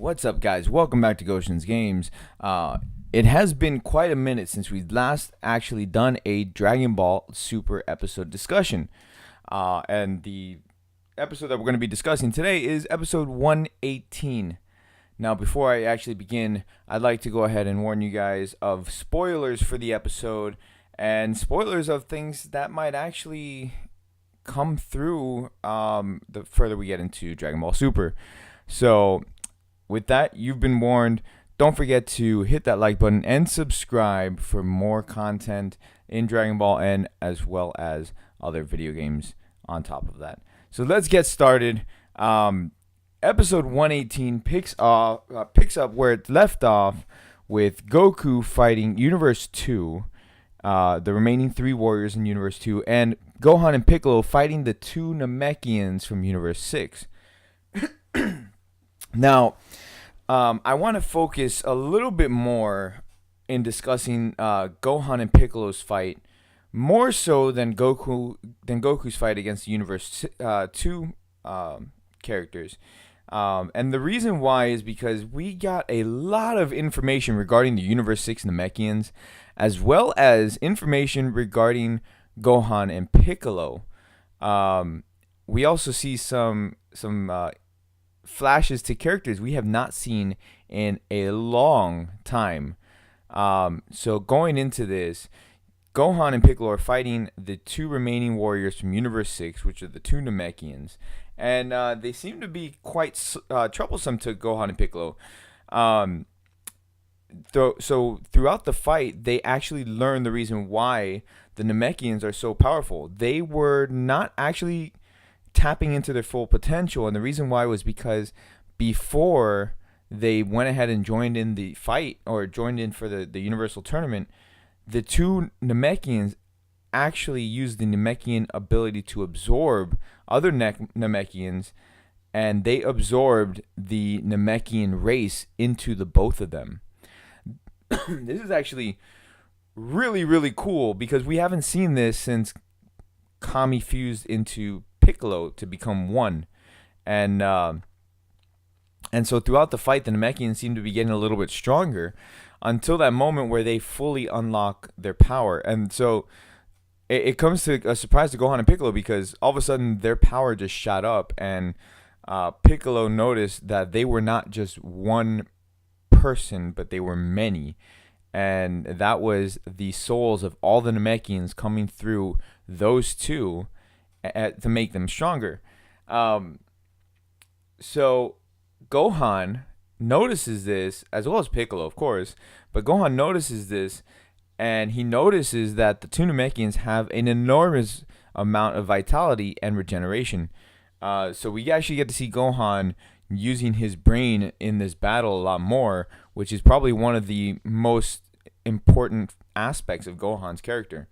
What's up, guys? Welcome back to Goshen's Games. It has been quite a minute since we last actually done a Dragon Ball Super episode discussion. And the episode that we're going to be discussing today is episode 118. Now, before I actually begin, I'd like to go ahead and warn you guys of spoilers for the episode and spoilers of things that might actually come through the further we get into Dragon Ball Super. So, with that, you've been warned. Don't forget to hit that like button and subscribe for more content in Dragon Ball and as well as other video games on top of that. So let's get started. Episode 118 picks up where it left off with Goku fighting Universe 2, the remaining three warriors in Universe 2, and Gohan and Piccolo fighting the two Namekians from Universe 6. Now, I want to focus a little bit more in discussing Gohan and Piccolo's fight, more so than Goku's fight against the Universe 2 characters. And the reason why is because we got a lot of information regarding the Universe 6 Namekians, as well as information regarding Gohan and Piccolo. We also see some flashes to characters we have not seen in a long time. So going into this, Gohan and Piccolo are fighting the two remaining warriors from Universe 6, which are the two Namekians. And they seem to be quite troublesome to Gohan and Piccolo. So throughout the fight, they actually learn the reason why the Namekians are so powerful. They were not actually tapping into their full potential, and the reason why was because before they went ahead and joined in the fight or joined in for the Universal Tournament, the two Namekians actually used the Namekian ability to absorb other Namekians, and they absorbed the Namekian race into the both of them. This is actually really, really cool because we haven't seen this since Kami fused into Piccolo to become one, and so throughout the fight, the Namekians seem to be getting a little bit stronger until that moment where they fully unlock their power. And so it comes to a surprise to Gohan and Piccolo because all of a sudden their power just shot up, and Piccolo noticed that they were not just one person, but they were many, and that was the souls of all the Namekians coming through those two to make them stronger. So Gohan notices this, as well as Piccolo, of course, but Gohan notices this, and he notices that the two Namekians have an enormous amount of vitality and regeneration. So we actually get to see Gohan using his brain in this battle a lot more, which is probably one of the most important aspects of Gohan's character.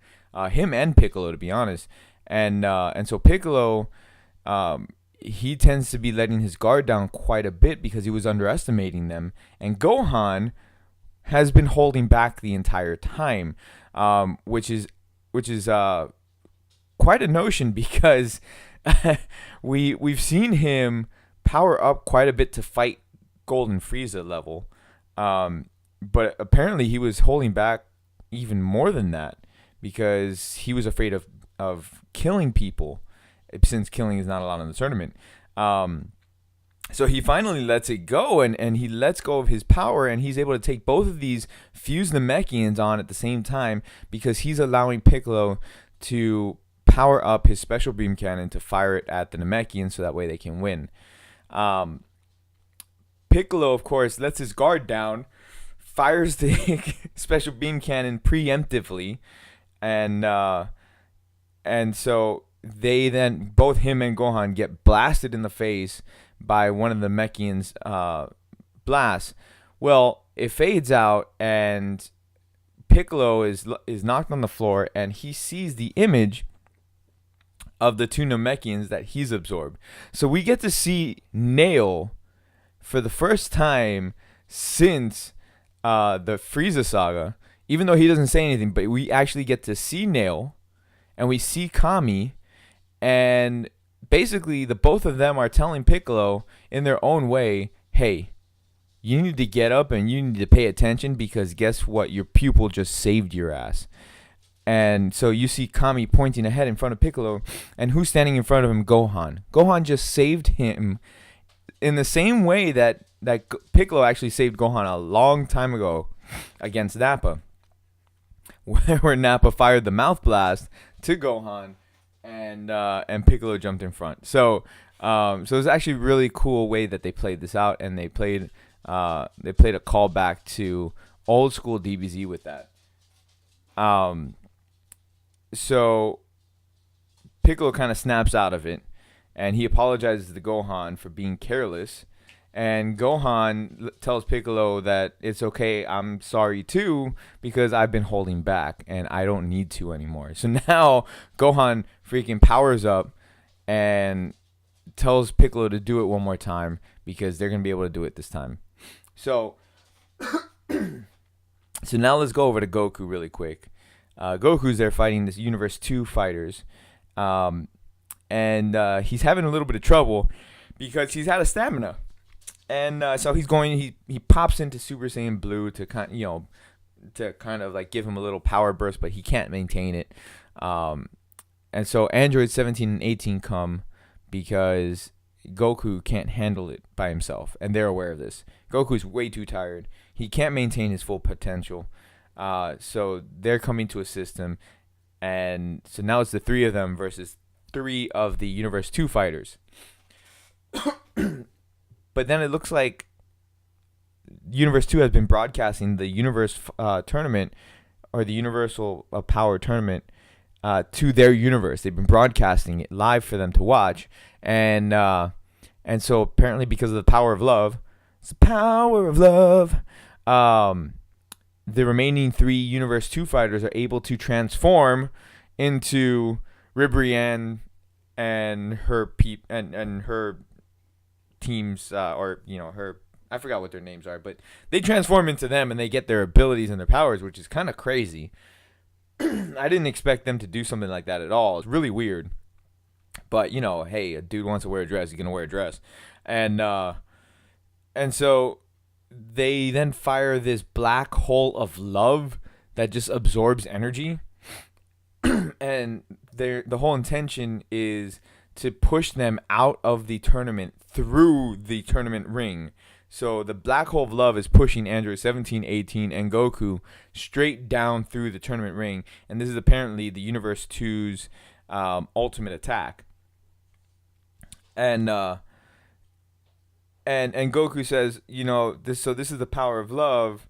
Him and Piccolo, to be honest. And so Piccolo, he tends to be letting his guard down quite a bit because he was underestimating them. And Gohan has been holding back the entire time, which is quite a notion because we've seen him power up quite a bit to fight Golden Frieza level, but apparently he was holding back even more than that because he was afraid of killing people, since killing is not allowed in the tournament. So he finally lets it go, and he lets go of his power, and he's able to take both of these fused Namekians on at the same time because he's allowing Piccolo to power up his special beam cannon to fire it at the Namekians so that way they can win. Piccolo, of course, lets his guard down, fires the special beam cannon preemptively, and so they then, both him and Gohan, get blasted in the face by one of the Namekians' blasts. Well, it fades out, and Piccolo is knocked on the floor, and he sees the image of the two Namekians that he's absorbed. So we get to see Nail for the first time since the Frieza saga, even though he doesn't say anything, but we actually get to see Nail, and we see Kami, and basically the both of them are telling Piccolo in their own way, hey, You need to get up and you need to pay attention, because guess what? Your pupil just saved your ass. And so you see Kami pointing ahead in front of Piccolo, and who's standing in front of him? Gohan. Gohan just saved him in the same way that Piccolo actually saved Gohan a long time ago against Nappa, where Nappa fired the mouth blast to Gohan, and Piccolo jumped in front. So it was actually a really cool way that they played this out, and they played a callback to old school DBZ with that. So Piccolo kind of snaps out of it, and he apologizes to Gohan for being careless. And Gohan tells Piccolo that it's okay, I'm sorry too, because I've been holding back and I don't need to anymore. So now Gohan freaking powers up and tells Piccolo to do it one more time, because they're going to be able to do it this time. So now let's go over to Goku really quick. Goku's there fighting this Universe 2 fighters. And he's having a little bit of trouble because he's out of stamina. And so he pops into Super Saiyan Blue to kind of like give him a little power burst, but he can't maintain it. And so Android 17 and 18 come because Goku can't handle it by himself, and they're aware of this. Goku's way too tired. He can't maintain his full potential. So they're coming to assist him. And so now it's the three of them versus 3 of the Universe 2 fighters. But then it looks like Universe 2 has been broadcasting the Universe tournament, or the Universal Power tournament, to their universe. They've been broadcasting it live for them to watch. And so apparently, because of the power of love, it's the power of love, the remaining 3 Universe 2 fighters are able to transform into Ribrianne and her and her teams, or her, I forgot what their names are, but they transform into them and they get their abilities and their powers, which is kind of crazy. I didn't expect them to do something like that at all. It's really weird. But hey, a dude wants to wear a dress, he's gonna wear a dress. And so they then fire this black hole of love that just absorbs energy. And the whole intention is to push them out of the tournament through the tournament ring. So the black hole of love is pushing Android 17, 18, and Goku straight down through the tournament ring. And this is apparently the Universe 2's ultimate attack. And Goku says, this is the power of love.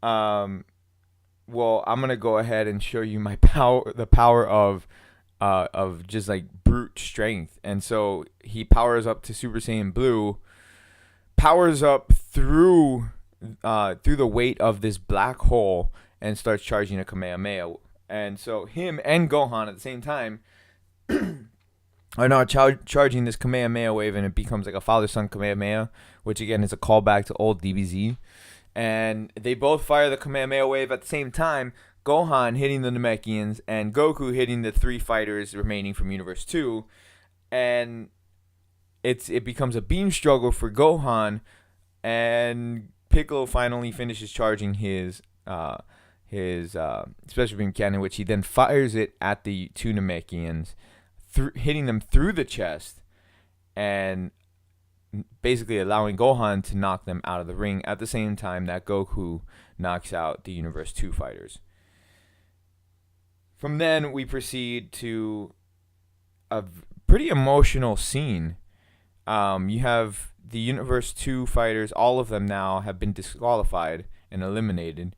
Well, I'm gonna go ahead and show you my power, the power of just like brute strength. And so he powers up to Super Saiyan Blue, powers up through the weight of this black hole, and starts charging a Kamehameha. And so him and Gohan at the same time are now charging this Kamehameha wave, and it becomes like a father-son Kamehameha, which again is a callback to old DBZ. And they both fire the Kamehameha wave at the same time, Gohan hitting the Namekians and Goku hitting the 3 fighters remaining from Universe 2. And it becomes a beam struggle for Gohan, and Piccolo finally finishes charging his special beam cannon, which he then fires it at the 2 Namekians, hitting them through the chest, and basically allowing Gohan to knock them out of the ring at the same time that Goku knocks out the Universe 2 fighters. From then, we proceed to a pretty emotional scene. You have the Universe 2 fighters, all of them now have been disqualified and eliminated.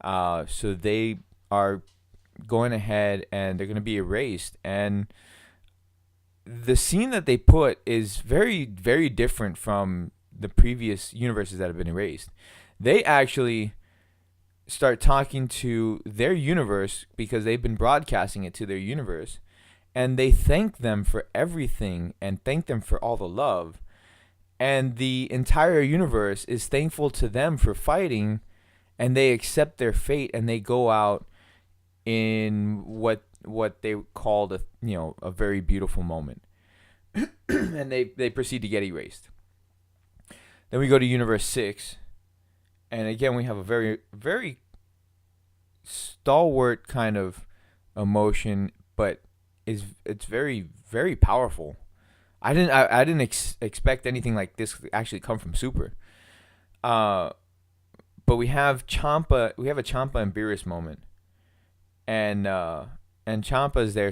So they are going ahead and they're going to be erased. And the scene that they put is very, very different from the previous universes that have been erased. They actually start talking to their universe, because they've been broadcasting it to their universe, and they thank them for everything and thank them for all the love. And the entire universe is thankful to them for fighting, and they accept their fate, and they go out in what they called a very beautiful moment. And they proceed to get erased. Then we go to Universe 6, And again, we have a very, very stalwart kind of emotion, but it's very, very powerful. I didn't expect anything like this to actually come from Super. Uh, but we have Champa. We have a Champa and Beerus moment, and Champa's there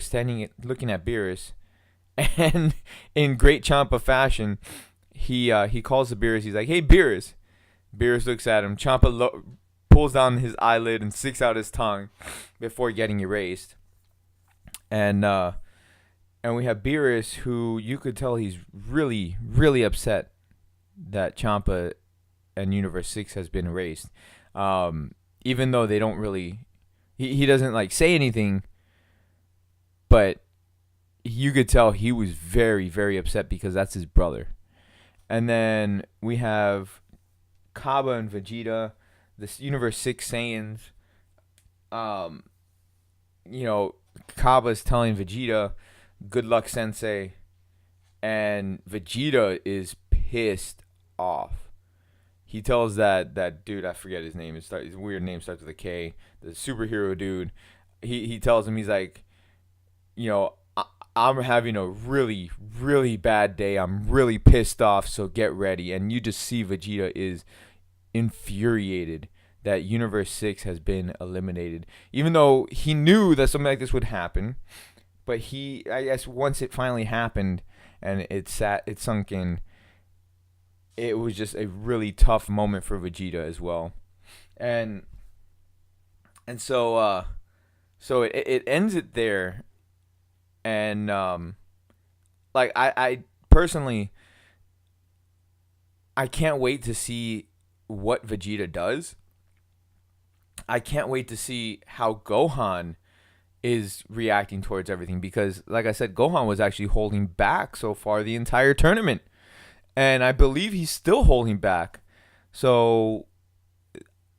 looking at Beerus, and in great Champa fashion, he calls the Beerus. He's like, "Hey, Beerus." Beerus looks at him. Champa pulls down his eyelid and sticks out his tongue before getting erased. And we have Beerus, who you could tell he's really, really upset that Champa and Universe 6 has been erased. Even though they don't really, he doesn't like say anything, but you could tell he was very, very upset because that's his brother. And then we have Kaba and Vegeta, this Universe 6 Saiyans. Kaba's telling Vegeta, "Good luck, Sensei," and Vegeta is pissed off. He tells that dude, I forget his name. His weird name starts with a K. The superhero dude. He tells him, he's like, I'm having a really, really bad day. I'm really pissed off, so get ready. And you just see Vegeta is infuriated that Universe 6 has been eliminated. Even though he knew that something like this would happen. But I guess once it finally happened and it sunk in, it was just a really tough moment for Vegeta as well. And so it ends it there. And I personally, I can't wait to see what Vegeta does. I can't wait to see how Gohan is reacting towards everything, because like I said, Gohan was actually holding back so far the entire tournament, and I believe he's still holding back. So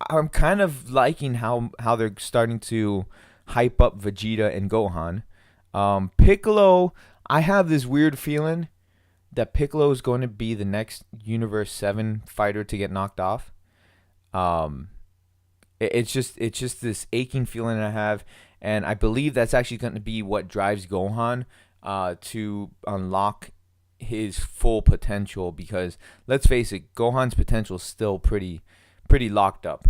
I'm kind of liking how they're starting to hype up Vegeta and Gohan. Piccolo, I have this weird feeling that Piccolo is going to be the next Universe 7 fighter to get knocked off. It's just this aching feeling I have, and I believe that's actually going to be what drives Gohan to unlock his full potential. Because let's face it, Gohan's potential is still pretty locked up,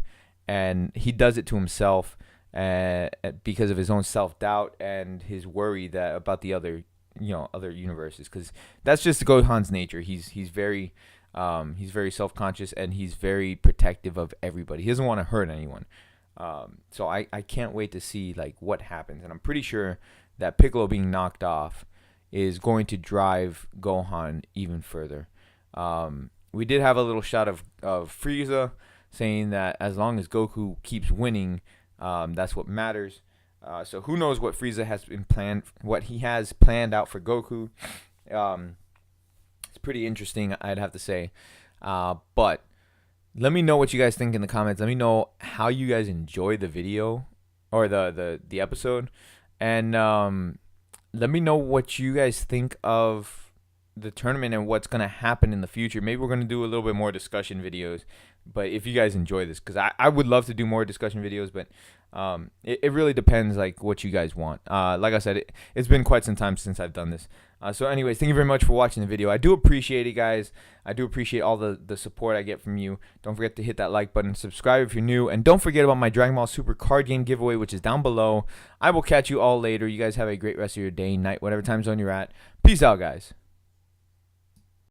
and he does it to himself because of his own self-doubt and his worry that about the other universes. Because that's just Gohan's nature. He's very self-conscious, and he's very protective of everybody. He doesn't want to hurt anyone. So I can't wait to see like what happens, and I'm pretty sure that Piccolo being knocked off is going to drive Gohan even further. We did have a little shot of Frieza saying that as long as Goku keeps winning, that's what matters. So who knows what Frieza has what he has planned out for Goku. It's pretty interesting, I'd have to say. But let me know what you guys think in the comments. Let me know how you guys enjoy the video or the episode. And let me know what you guys think of the tournament and what's going to happen in the future. Maybe we're going to do a little bit more discussion videos. But if you guys enjoy this, because I would love to do more discussion videos, but it really depends like what you guys want. Like I said, it's been quite some time since I've done this. So anyways, thank you very much for watching the video. I do appreciate it, guys. I do appreciate all the support I get from you. Don't forget to hit that like button, subscribe if you're new, and don't forget about my Dragon Ball Super card game giveaway, which is down below. I will catch you all later. You guys have a great rest of your day, night, whatever time zone you're at. Peace out, guys.